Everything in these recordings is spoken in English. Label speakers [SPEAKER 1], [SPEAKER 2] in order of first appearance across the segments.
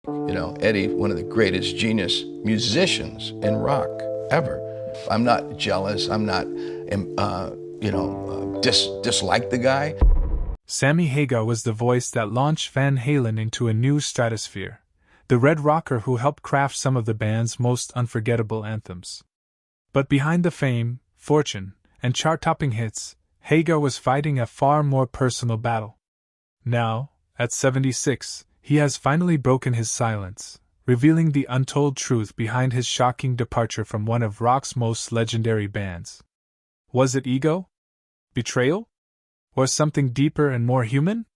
[SPEAKER 1] You know, Eddie, one of the greatest genius musicians in rock ever. I'm not jealous. I'm not, dislike the guy.
[SPEAKER 2] Sammy Hagar was the voice that launched Van Halen into a new stratosphere, the Red Rocker who helped craft some of the band's most unforgettable anthems. But behind the fame, fortune, and chart-topping hits, Hagar was fighting a far more personal battle. Now, at 76, he has finally broken his silence, revealing the untold truth behind his shocking departure from one of rock's most legendary bands. Was it ego? Betrayal? Or something deeper and more human?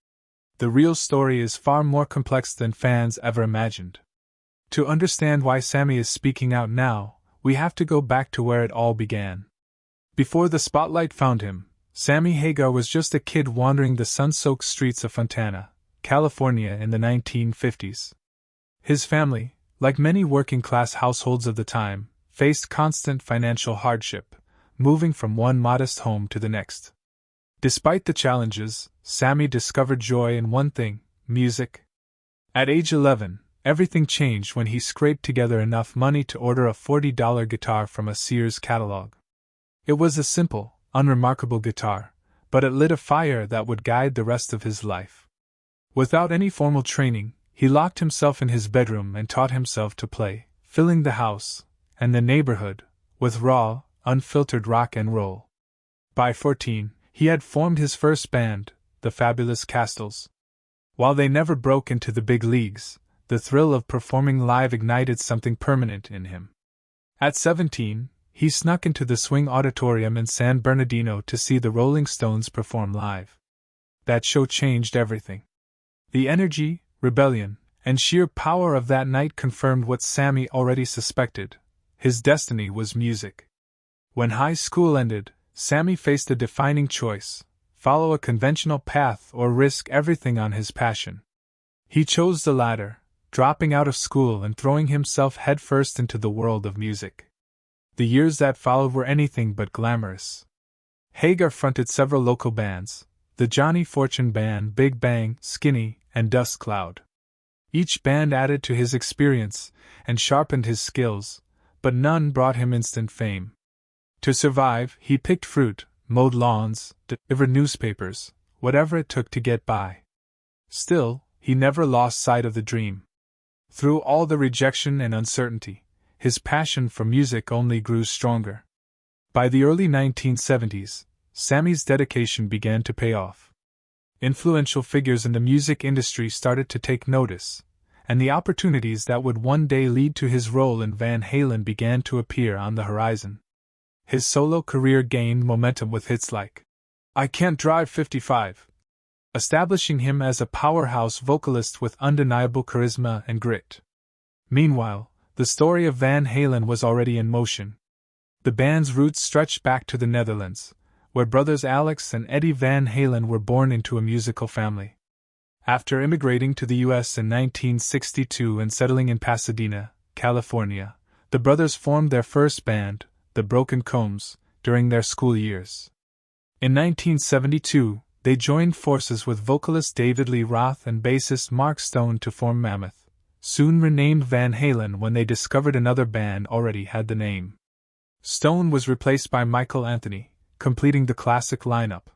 [SPEAKER 2] The real story is far more complex than fans ever imagined. To understand why Sammy is speaking out now, we have to go back to where it all began. Before the spotlight found him, Sammy Hagar was just a kid wandering the sun-soaked streets of Fontana, California in the 1950s. His family, like many working-class households of the time, faced constant financial hardship, moving from one modest home to the next. Despite the challenges, Sammy discovered joy in one thing: music. At age 11, everything changed when he scraped together enough money to order a $40 guitar from a Sears catalog. It was a simple, unremarkable guitar, but it lit a fire that would guide the rest of his life. Without any formal training, he locked himself in his bedroom and taught himself to play, filling the house and the neighborhood with raw, unfiltered rock and roll. By 14, he had formed his first band, the Fabulous Castles. While they never broke into the big leagues, the thrill of performing live ignited something permanent in him. At 17, he snuck into the Swing Auditorium in San Bernardino to see the Rolling Stones perform live. That show changed everything. The energy, rebellion, and sheer power of that night confirmed what Sammy already suspected: his destiny was music. When high school ended, Sammy faced a defining choice: follow a conventional path or risk everything on his passion. He chose the latter, dropping out of school and throwing himself headfirst into the world of music. The years that followed were anything but glamorous. Hagar fronted several local bands: the Johnny Fortune Band, Big Bang, Skinny, and Dust Cloud. Each band added to his experience and sharpened his skills, but none brought him instant fame. To survive, he picked fruit, mowed lawns, delivered newspapers, whatever it took to get by. Still, he never lost sight of the dream. Through all the rejection and uncertainty, his passion for music only grew stronger. By the early 1970s, Sammy's dedication began to pay off. Influential figures in the music industry started to take notice, and the opportunities that would one day lead to his role in Van Halen began to appear on the horizon. His solo career gained momentum with hits like "I Can't Drive 55," establishing him as a powerhouse vocalist with undeniable charisma and grit. Meanwhile, the story of Van Halen was already in motion. The band's roots stretched back to the Netherlands, where brothers Alex and Eddie Van Halen were born into a musical family. After immigrating to the U.S. in 1962 and settling in Pasadena, California, the brothers formed their first band, the Broken Combs, during their school years. In 1972, they joined forces with vocalist David Lee Roth and bassist Mark Stone to form Mammoth, soon renamed Van Halen when they discovered another band already had the name. Stone was replaced by Michael Anthony, completing the classic lineup.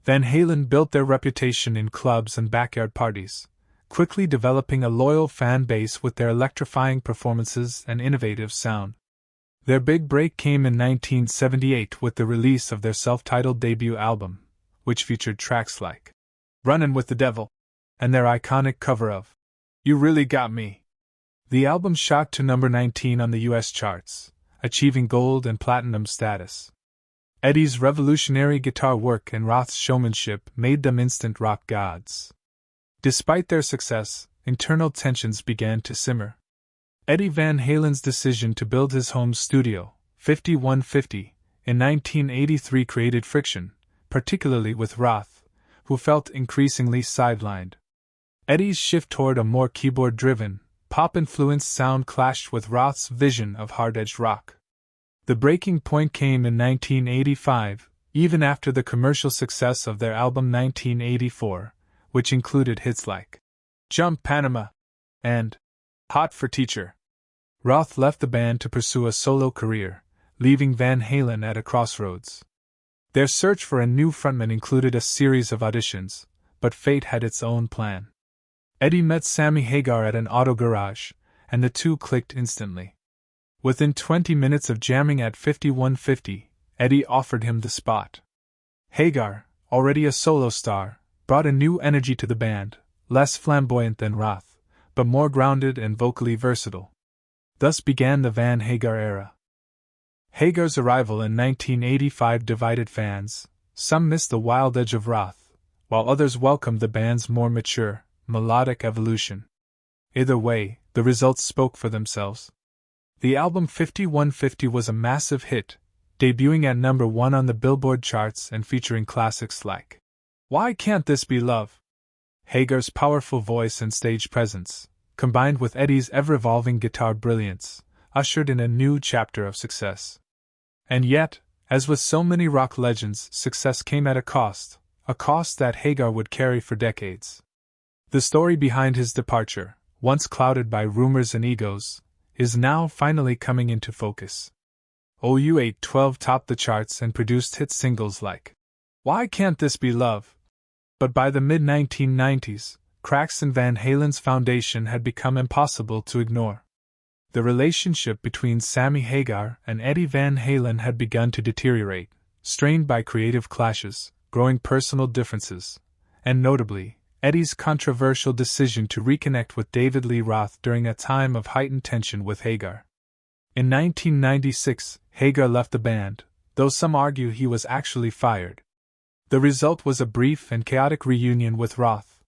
[SPEAKER 2] Van Halen built their reputation in clubs and backyard parties, quickly developing a loyal fan base with their electrifying performances and innovative sound. Their big break came in 1978 with the release of their self-titled debut album, which featured tracks like "Runnin' with the Devil" and their iconic cover of "You Really Got Me." The album shot to number 19 on the U.S. charts, achieving gold and platinum status. Eddie's revolutionary guitar work and Roth's showmanship made them instant rock gods. Despite their success, internal tensions began to simmer. Eddie Van Halen's decision to build his home studio, 5150, in 1983 created friction, particularly with Roth, who felt increasingly sidelined. Eddie's shift toward a more keyboard-driven, pop-influenced sound clashed with Roth's vision of hard-edged rock. The breaking point came in 1985, even after the commercial success of their album 1984, which included hits like "Jump Panama" and Hot for teacher. Roth left the band to pursue a solo career, leaving Van Halen at a crossroads. Their search for a new frontman included a series of auditions, but fate had its own plan. Eddie met Sammy Hagar at an auto garage, and the two clicked instantly. Within 20 minutes of jamming at 5150, Eddie offered him the spot. Hagar, already a solo star, brought a new energy to the band, less flamboyant than Roth, but more grounded and vocally versatile. Thus began the Van Hagar era. Hagar's arrival in 1985 divided fans. Some missed the wild edge of Roth, while others welcomed the band's more mature, melodic evolution. Either way, the results spoke for themselves. The album 5150 was a massive hit, debuting at number 1 on the Billboard charts and featuring classics like Why Can't This Be Love? Hagar's powerful voice and stage presence, combined with Eddie's ever-evolving guitar brilliance, ushered in a new chapter of success. And yet, as with so many rock legends, success came at a cost that Hagar would carry for decades. The story behind his departure, once clouded by rumors and egos, is now finally coming into focus. OU812 topped the charts and produced hit singles like Why Can't This Be Love? But by the mid-1990s, cracks in Van Halen's foundation had become impossible to ignore. The relationship between Sammy Hagar and Eddie Van Halen had begun to deteriorate, strained by creative clashes, growing personal differences, and notably, Eddie's controversial decision to reconnect with David Lee Roth during a time of heightened tension with Hagar. In 1996, Hagar left the band, though some argue he was actually fired. The result was a brief and chaotic reunion with Roth.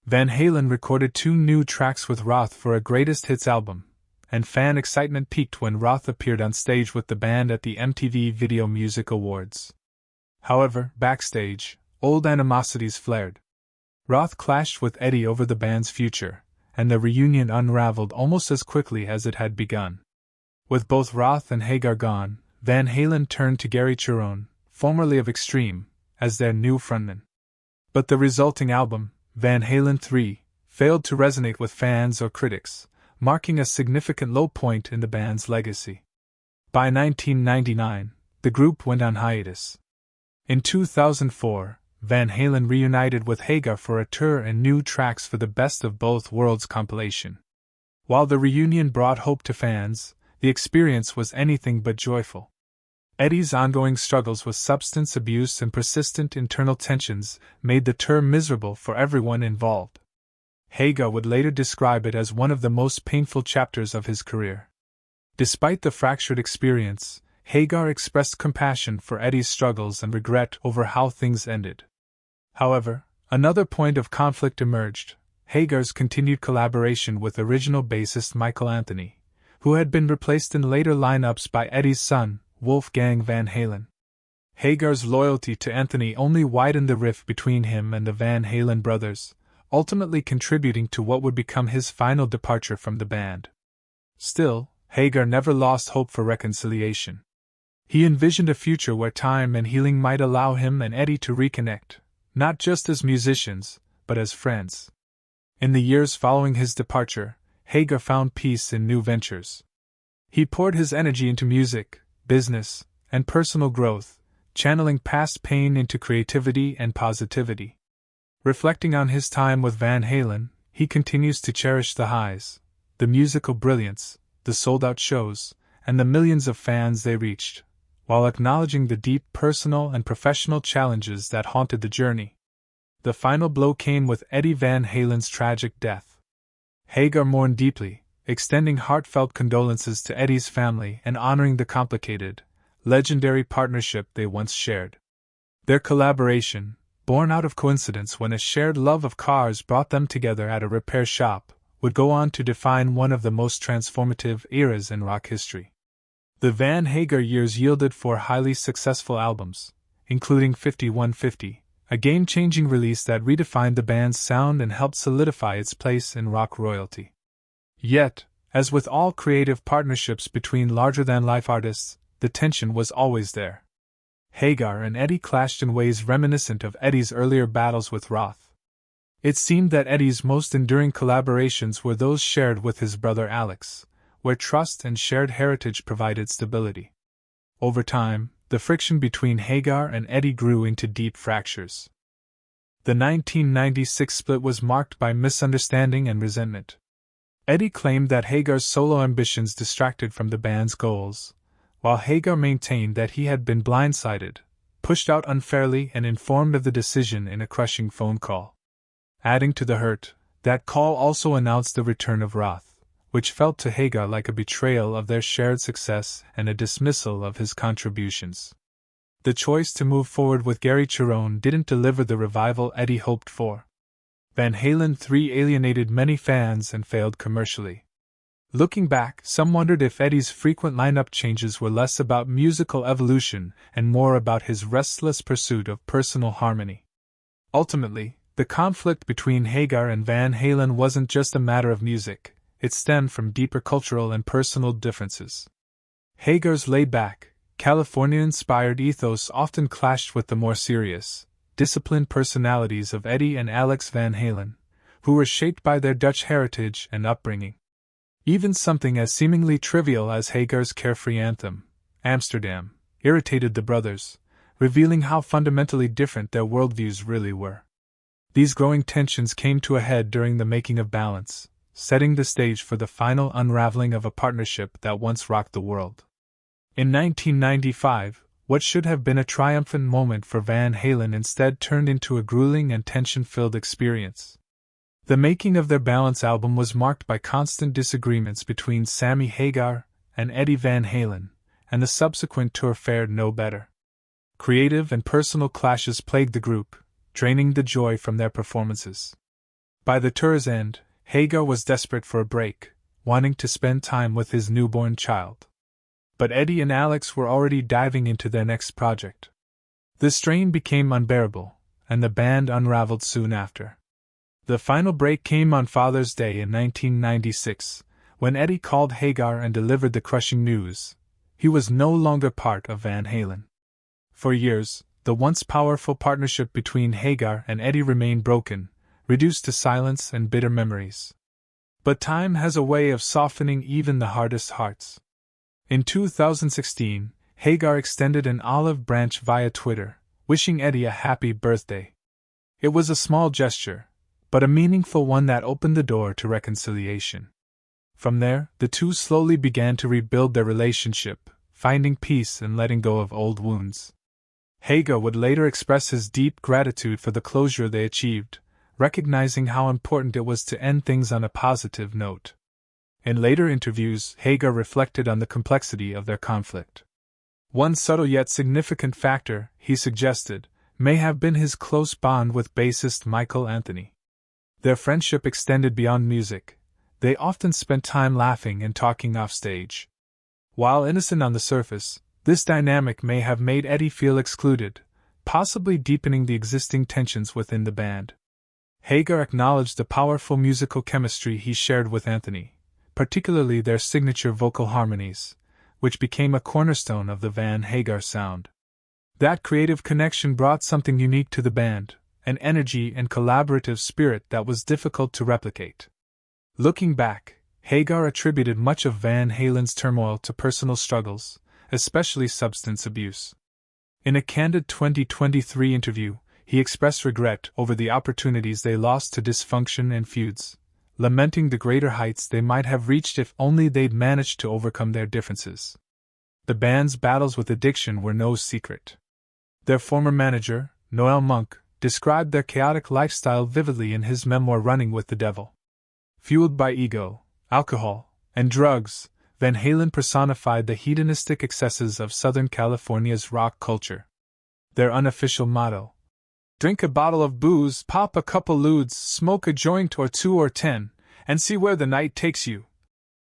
[SPEAKER 2] Van Halen recorded 2 new tracks with Roth for a greatest hits album, and fan excitement peaked when Roth appeared on stage with the band at the MTV Video Music Awards. However, backstage, old animosities flared. Roth clashed with Eddie over the band's future, and the reunion unraveled almost as quickly as it had begun. With both Roth and Hagar gone, Van Halen turned to Gary Cherone, formerly of Extreme, as their new frontman. But the resulting album, Van Halen 3, failed to resonate with fans or critics, marking a significant low point in the band's legacy. By 1999, the group went on hiatus. In 2004, Van Halen reunited with Hagar for a tour and new tracks for the Best of Both Worlds compilation. While the reunion brought hope to fans, the experience was anything but joyful. Eddie's ongoing struggles with substance abuse and persistent internal tensions made the tour miserable for everyone involved. Hagar would later describe it as one of the most painful chapters of his career. Despite the fractured experience, Hagar expressed compassion for Eddie's struggles and regret over how things ended. However, another point of conflict emerged: Hagar's continued collaboration with original bassist Michael Anthony, who had been replaced in later lineups by Eddie's son, Wolfgang Van Halen. Hagar's loyalty to Anthony only widened the rift between him and the Van Halen brothers, ultimately contributing to what would become his final departure from the band. Still, Hagar never lost hope for reconciliation. He envisioned a future where time and healing might allow him and Eddie to reconnect, not just as musicians, but as friends. In the years following his departure, Hagar found peace in new ventures. He poured his energy into music, business, and personal growth, channeling past pain into creativity and positivity. Reflecting on his time with Van Halen, he continues to cherish the highs, the musical brilliance, the sold-out shows, and the millions of fans they reached, while acknowledging the deep personal and professional challenges that haunted the journey. The final blow came with Eddie Van Halen's tragic death. Hagar mourned deeply, extending heartfelt condolences to Eddie's family and honoring the complicated, legendary partnership they once shared. Their collaboration, born out of coincidence when a shared love of cars brought them together at a repair shop, would go on to define one of the most transformative eras in rock history. The Van Hagar years yielded 4 highly successful albums, including 5150, a game-changing release that redefined the band's sound and helped solidify its place in rock royalty. Yet, as with all creative partnerships between larger-than-life artists, the tension was always there. Hagar and Eddie clashed in ways reminiscent of Eddie's earlier battles with Roth. It seemed that Eddie's most enduring collaborations were those shared with his brother Alex, where trust and shared heritage provided stability. Over time, the friction between Hagar and Eddie grew into deep fractures. The 1996 split was marked by misunderstanding and resentment. Eddie claimed that Hagar's solo ambitions distracted from the band's goals, while Hagar maintained that he had been blindsided, pushed out unfairly, and informed of the decision in a crushing phone call. Adding to the hurt, that call also announced the return of Roth, which felt to Hagar like a betrayal of their shared success and a dismissal of his contributions. The choice to move forward with Gary Cherone didn't deliver the revival Eddie hoped for. Van Halen 3 alienated many fans and failed commercially. Looking back, some wondered if Eddie's frequent lineup changes were less about musical evolution and more about his restless pursuit of personal harmony. Ultimately, the conflict between Hagar and Van Halen wasn't just a matter of music, it stemmed from deeper cultural and personal differences. Hagar's laid-back, California-inspired ethos often clashed with the more serious, disciplined personalities of Eddie and Alex Van Halen, who were shaped by their Dutch heritage and upbringing. Even something as seemingly trivial as Hagar's carefree anthem, Amsterdam, irritated the brothers, revealing how fundamentally different their worldviews really were. These growing tensions came to a head during the making of Balance, setting the stage for the final unraveling of a partnership that once rocked the world. In 1995, what should have been a triumphant moment for Van Halen instead turned into a grueling and tension-filled experience. The making of their Balance album was marked by constant disagreements between Sammy Hagar and Eddie Van Halen, and the subsequent tour fared no better. Creative and personal clashes plagued the group, draining the joy from their performances. By the tour's end, Hagar was desperate for a break, wanting to spend time with his newborn child. But Eddie and Alex were already diving into their next project. The strain became unbearable, and the band unraveled soon after. The final break came on Father's Day in 1996, when Eddie called Hagar and delivered the crushing news: he was no longer part of Van Halen. For years, the once powerful partnership between Hagar and Eddie remained broken, reduced to silence and bitter memories. But time has a way of softening even the hardest hearts. In 2016, Hagar extended an olive branch via Twitter, wishing Eddie a happy birthday. It was a small gesture, but a meaningful one that opened the door to reconciliation. From there, the two slowly began to rebuild their relationship, finding peace and letting go of old wounds. Hagar would later express his deep gratitude for the closure they achieved, recognizing how important it was to end things on a positive note. In later interviews, Hagar reflected on the complexity of their conflict. One subtle yet significant factor, he suggested, may have been his close bond with bassist Michael Anthony. Their friendship extended beyond music. They often spent time laughing and talking offstage. While innocent on the surface, this dynamic may have made Eddie feel excluded, possibly deepening the existing tensions within the band. Hagar acknowledged the powerful musical chemistry he shared with Anthony, particularly their signature vocal harmonies, which became a cornerstone of the Van Hagar sound. That creative connection brought something unique to the band, an energy and collaborative spirit that was difficult to replicate. Looking back, Hagar attributed much of Van Halen's turmoil to personal struggles, especially substance abuse. In a candid 2023 interview, he expressed regret over the opportunities they lost to dysfunction and feuds, lamenting the greater heights they might have reached if only they'd managed to overcome their differences. The band's battles with addiction were no secret. Their former manager, Noel Monk, described their chaotic lifestyle vividly in his memoir Running with the Devil. Fueled by ego, alcohol, and drugs, Van Halen personified the hedonistic excesses of Southern California's rock culture. Their unofficial motto, "Drink a bottle of booze, pop a couple ludes, smoke a joint or 2 or 10, and see where the night takes you,"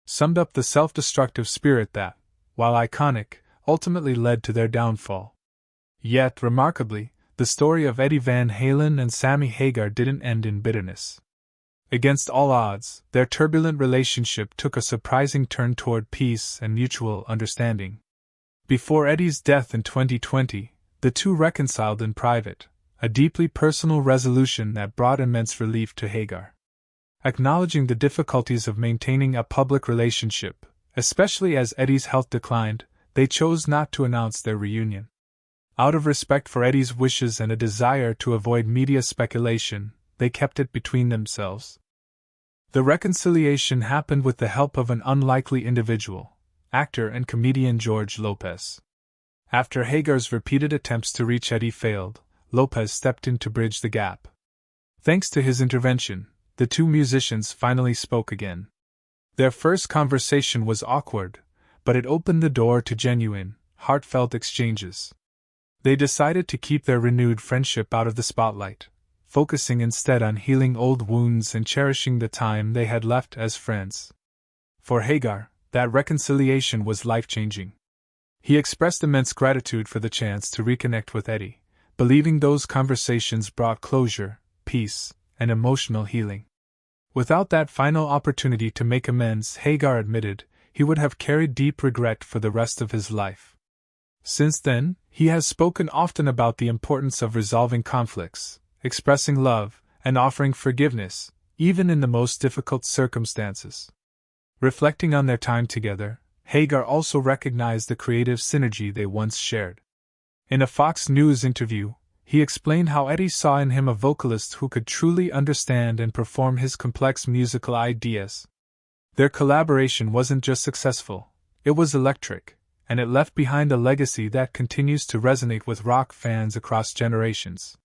[SPEAKER 2] summed up the self-destructive spirit that, while iconic, ultimately led to their downfall. Yet, remarkably, the story of Eddie Van Halen and Sammy Hagar didn't end in bitterness. Against all odds, their turbulent relationship took a surprising turn toward peace and mutual understanding. Before Eddie's death in 2020, the two reconciled in private, a deeply personal resolution that brought immense relief to Hagar. Acknowledging the difficulties of maintaining a public relationship, especially as Eddie's health declined, they chose not to announce their reunion. Out of respect for Eddie's wishes and a desire to avoid media speculation, they kept it between themselves. The reconciliation happened with the help of an unlikely individual, actor and comedian George Lopez. After Hagar's repeated attempts to reach Eddie failed, Lopez stepped in to bridge the gap. Thanks to his intervention, the two musicians finally spoke again. Their first conversation was awkward, but it opened the door to genuine, heartfelt exchanges. They decided to keep their renewed friendship out of the spotlight, focusing instead on healing old wounds and cherishing the time they had left as friends. For Hagar, that reconciliation was life-changing. He expressed immense gratitude for the chance to reconnect with Eddie, believing those conversations brought closure, peace, and emotional healing. Without that final opportunity to make amends, Hagar admitted, he would have carried deep regret for the rest of his life. Since then, he has spoken often about the importance of resolving conflicts, expressing love, and offering forgiveness, even in the most difficult circumstances. Reflecting on their time together, Hagar also recognized the creative synergy they once shared. In a Fox News interview, he explained how Eddie saw in him a vocalist who could truly understand and perform his complex musical ideas. Their collaboration wasn't just successful, it was electric, and it left behind a legacy that continues to resonate with rock fans across generations.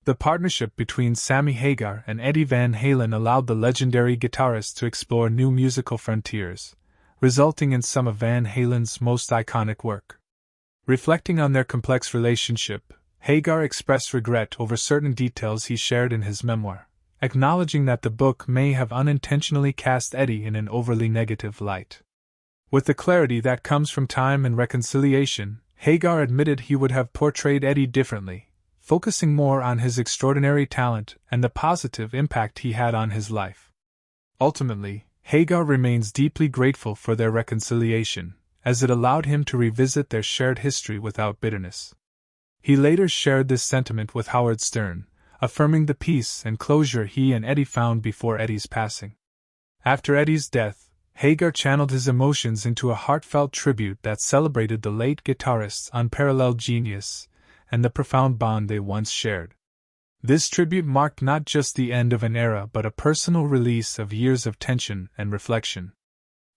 [SPEAKER 2] The partnership between Sammy Hagar and Eddie Van Halen allowed the legendary guitarist to explore new musical frontiers, resulting in some of Van Halen's most iconic work. Reflecting on their complex relationship, Hagar expressed regret over certain details he shared in his memoir, acknowledging that the book may have unintentionally cast Eddie in an overly negative light. With the clarity that comes from time and reconciliation, Hagar admitted he would have portrayed Eddie differently, focusing more on his extraordinary talent and the positive impact he had on his life. Ultimately, Hagar remains deeply grateful for their reconciliation, as it allowed him to revisit their shared history without bitterness. He later shared this sentiment with Howard Stern, affirming the peace and closure he and Eddie found before Eddie's passing. After Eddie's death, Hagar channeled his emotions into a heartfelt tribute that celebrated the late guitarist's unparalleled genius and the profound bond they once shared. This tribute marked not just the end of an era but a personal release of years of tension and reflection.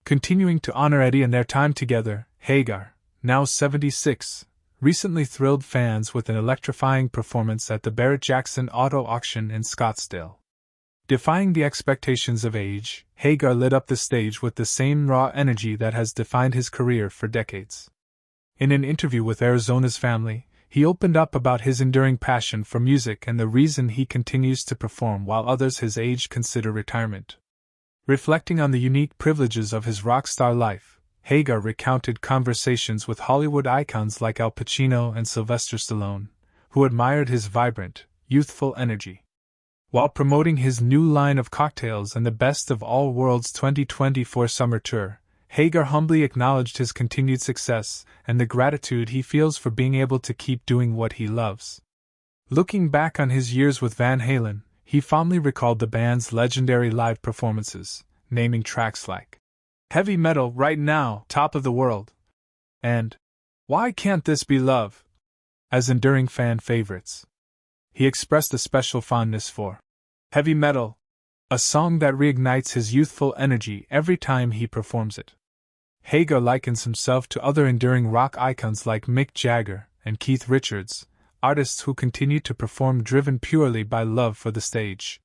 [SPEAKER 2] Continuing to honor Eddie and their time together, Hagar, now 76, recently thrilled fans with an electrifying performance at the Barrett-Jackson Auto Auction in Scottsdale. Defying the expectations of age, Hagar lit up the stage with the same raw energy that has defined his career for decades. In an interview with Arizona's Family, he opened up about his enduring passion for music and the reason he continues to perform while others his age consider retirement. Reflecting on the unique privileges of his rock star life, Hagar recounted conversations with Hollywood icons like Al Pacino and Sylvester Stallone, who admired his vibrant, youthful energy. While promoting his new line of cocktails and the Best of All Worlds 2024 summer tour, Hagar humbly acknowledged his continued success and the gratitude he feels for being able to keep doing what he loves. Looking back on his years with Van Halen, he fondly recalled the band's legendary live performances, naming tracks like Heavy Metal Right Now, Top of the World, and Why Can't This Be Love as enduring fan favorites. He expressed a special fondness for Heavy Metal, a song that reignites his youthful energy every time he performs it. Hagar likens himself to other enduring rock icons like Mick Jagger and Keith Richards, artists who continue to perform driven purely by love for the stage.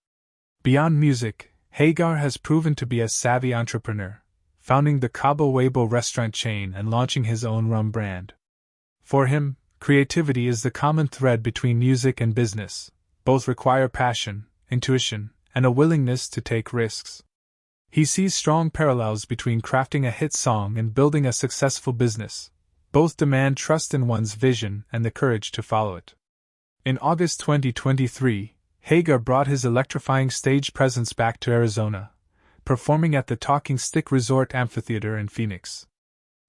[SPEAKER 2] Beyond music, Hagar has proven to be a savvy entrepreneur, founding the Cabo Wabo restaurant chain and launching his own rum brand. For him, creativity is the common thread between music and business. Both require passion, intuition, and a willingness to take risks. He sees strong parallels between crafting a hit song and building a successful business. Both demand trust in one's vision and the courage to follow it. In August 2023, Hagar brought his electrifying stage presence back to Arizona, performing at the Talking Stick Resort Amphitheater in Phoenix.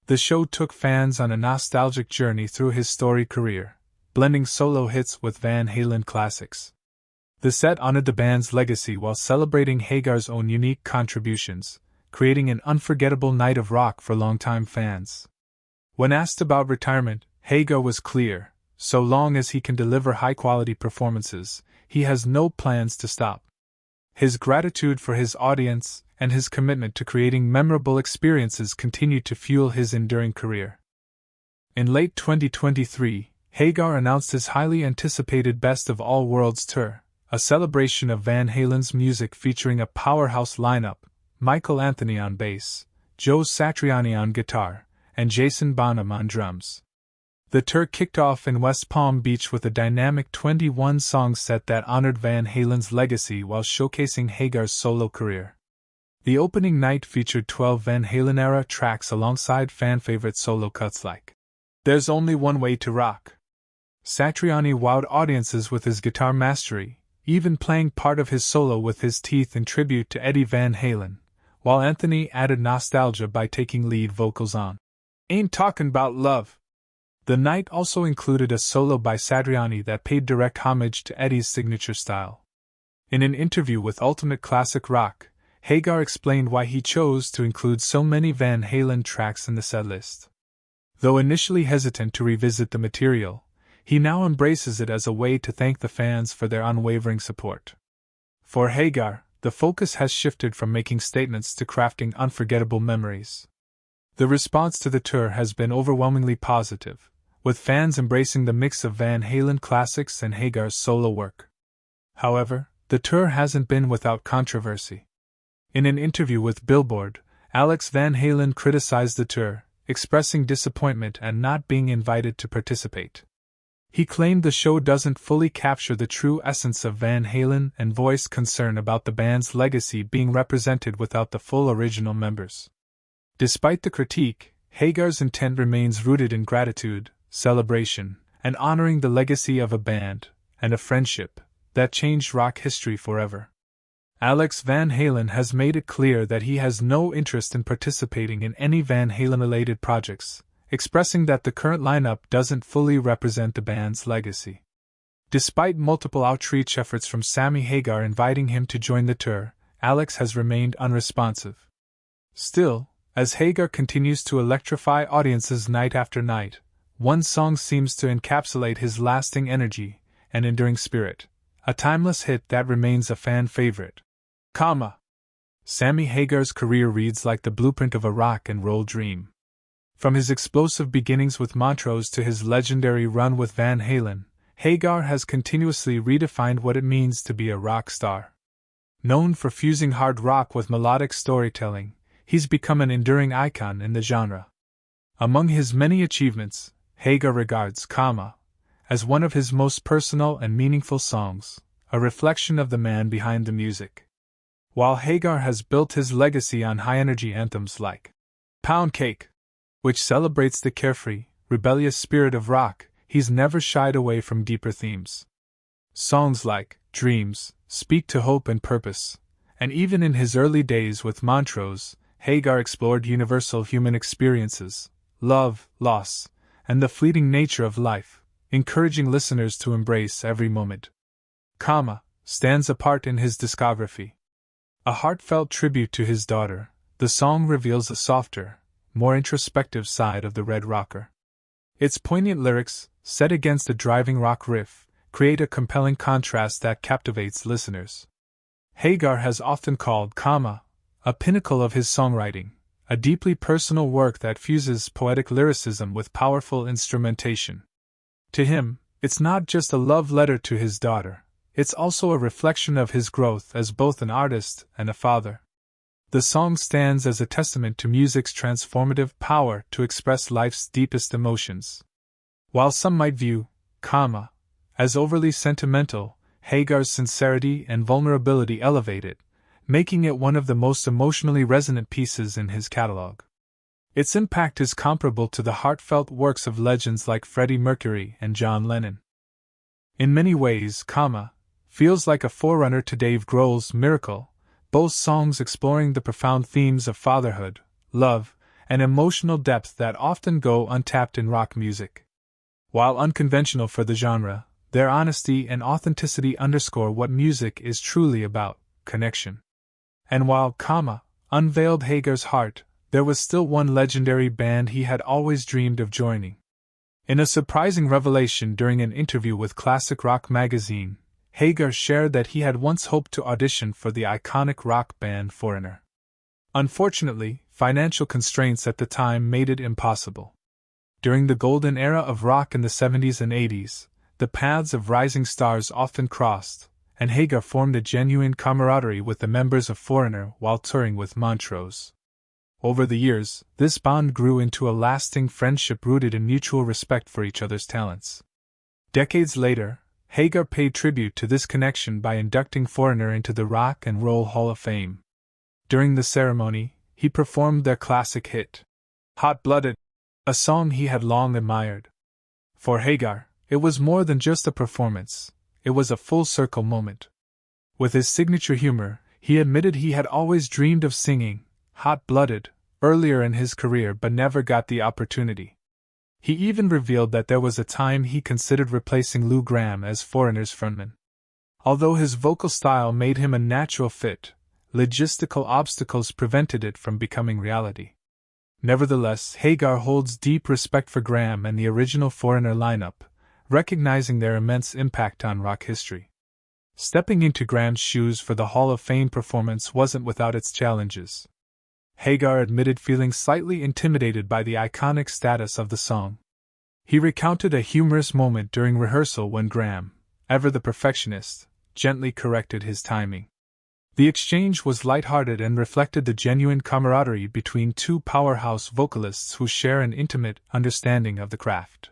[SPEAKER 2] The show took fans on a nostalgic journey through his storied career, blending solo hits with Van Halen classics. The set honored the band's legacy while celebrating Hagar's own unique contributions, creating an unforgettable night of rock for longtime fans. When asked about retirement, Hagar was clear: so long as he can deliver high-quality performances, he has no plans to stop. His gratitude for his audience and his commitment to creating memorable experiences continue to fuel his enduring career. In late 2023, Hagar announced his highly anticipated Best of All Worlds tour, a celebration of Van Halen's music featuring a powerhouse lineup: Michael Anthony on bass, Joe Satriani on guitar, and Jason Bonham on drums. The tour kicked off in West Palm Beach with a dynamic 21-song set that honored Van Halen's legacy while showcasing Hagar's solo career. The opening night featured 12 Van Halen-era tracks alongside fan-favorite solo cuts like "There's Only One Way to Rock." Satriani wowed audiences with his guitar mastery, even playing part of his solo with his teeth in tribute to Eddie Van Halen, while Anthony added nostalgia by taking lead vocals on "Ain't Talkin' About Love." The night also included a solo by Satriani that paid direct homage to Eddie's signature style. In an interview with Ultimate Classic Rock, Hagar explained why he chose to include so many Van Halen tracks in the setlist. Though initially hesitant to revisit the material, he now embraces it as a way to thank the fans for their unwavering support. For Hagar, the focus has shifted from making statements to crafting unforgettable memories. The response to the tour has been overwhelmingly positive, with fans embracing the mix of Van Halen classics and Hagar's solo work. However, the tour hasn't been without controversy. In an interview with Billboard, Alex Van Halen criticized the tour, expressing disappointment at not being invited to participate. He claimed the show doesn't fully capture the true essence of Van Halen and voiced concern about the band's legacy being represented without the full original members. Despite the critique, Hagar's intent remains rooted in gratitude, celebration, and honoring the legacy of a band and a friendship that changed rock history forever. Alex Van Halen has made it clear that he has no interest in participating in any Van Halen-related projects, expressing that the current lineup doesn't fully represent the band's legacy. Despite multiple outreach efforts from Sammy Hagar inviting him to join the tour, Alex has remained unresponsive. Still, as Hagar continues to electrify audiences night after night, one song seems to encapsulate his lasting energy and enduring spirit, a timeless hit that remains a fan favorite. Sammy Hagar's career reads like the blueprint of a rock and roll dream. From his explosive beginnings with Montrose to his legendary run with Van Halen, Hagar has continuously redefined what it means to be a rock star. Known for fusing hard rock with melodic storytelling, he's become an enduring icon in the genre. Among his many achievements, Hagar regards as one of his most personal and meaningful songs, a reflection of the man behind the music. While Hagar has built his legacy on high-energy anthems like Pound Cake, which celebrates the carefree, rebellious spirit of rock, he's never shied away from deeper themes. Songs like Dreams speak to hope and purpose, and even in his early days with Montrose, Hagar explored universal human experiences, love, loss, and the fleeting nature of life, encouraging listeners to embrace every moment. Stands apart in his discography. A heartfelt tribute to his daughter, the song reveals a softer, more introspective side of the Red Rocker. Its poignant lyrics, set against a driving rock riff, create a compelling contrast that captivates listeners. Hagar has often called a pinnacle of his songwriting, a deeply personal work that fuses poetic lyricism with powerful instrumentation. To him, it's not just a love letter to his daughter, it's also a reflection of his growth as both an artist and a father. The song stands as a testament to music's transformative power to express life's deepest emotions. While some might view as overly sentimental, Hagar's sincerity and vulnerability elevate it, making it one of the most emotionally resonant pieces in his catalog. Its impact is comparable to the heartfelt works of legends like Freddie Mercury and John Lennon. In many ways, feels like a forerunner to Dave Grohl's Miracle, both songs exploring the profound themes of fatherhood, love, and emotional depth that often go untapped in rock music. While unconventional for the genre, their honesty and authenticity underscore what music is truly about: connection. And while unveiled Hagar's heart, there was still one legendary band he had always dreamed of joining. In a surprising revelation during an interview with Classic Rock magazine, Hagar shared that he had once hoped to audition for the iconic rock band Foreigner. Unfortunately, financial constraints at the time made it impossible. During the golden era of rock in the 70s and 80s, the paths of rising stars often crossed, and Hagar formed a genuine camaraderie with the members of Foreigner while touring with Montrose. Over the years, this bond grew into a lasting friendship rooted in mutual respect for each other's talents. Decades later, Hagar paid tribute to this connection by inducting Foreigner into the Rock and Roll Hall of Fame. During the ceremony, he performed their classic hit, Hot-Blooded, a song he had long admired. For Hagar, it was more than just a performance, it was a full-circle moment. With his signature humor, he admitted he had always dreamed of singing Hot-Blooded earlier in his career but never got the opportunity. He even revealed that there was a time he considered replacing Lou Gramm as Foreigner's frontman. Although his vocal style made him a natural fit, logistical obstacles prevented it from becoming reality. Nevertheless, Hagar holds deep respect for Gramm and the original Foreigner lineup, recognizing their immense impact on rock history. Stepping into Gramm's shoes for the Hall of Fame performance wasn't without its challenges. Hagar admitted feeling slightly intimidated by the iconic status of the song. He recounted a humorous moment during rehearsal when Gramm, ever the perfectionist, gently corrected his timing. The exchange was lighthearted and reflected the genuine camaraderie between two powerhouse vocalists who share an intimate understanding of the craft.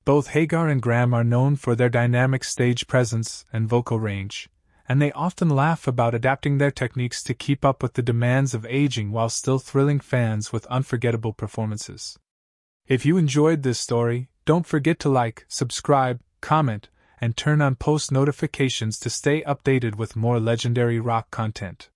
[SPEAKER 2] Both Hagar and Gramm are known for their dynamic stage presence and vocal range, and they often laugh about adapting their techniques to keep up with the demands of aging while still thrilling fans with unforgettable performances. If you enjoyed this story, don't forget to like, subscribe, comment, and turn on post notifications to stay updated with more legendary rock content.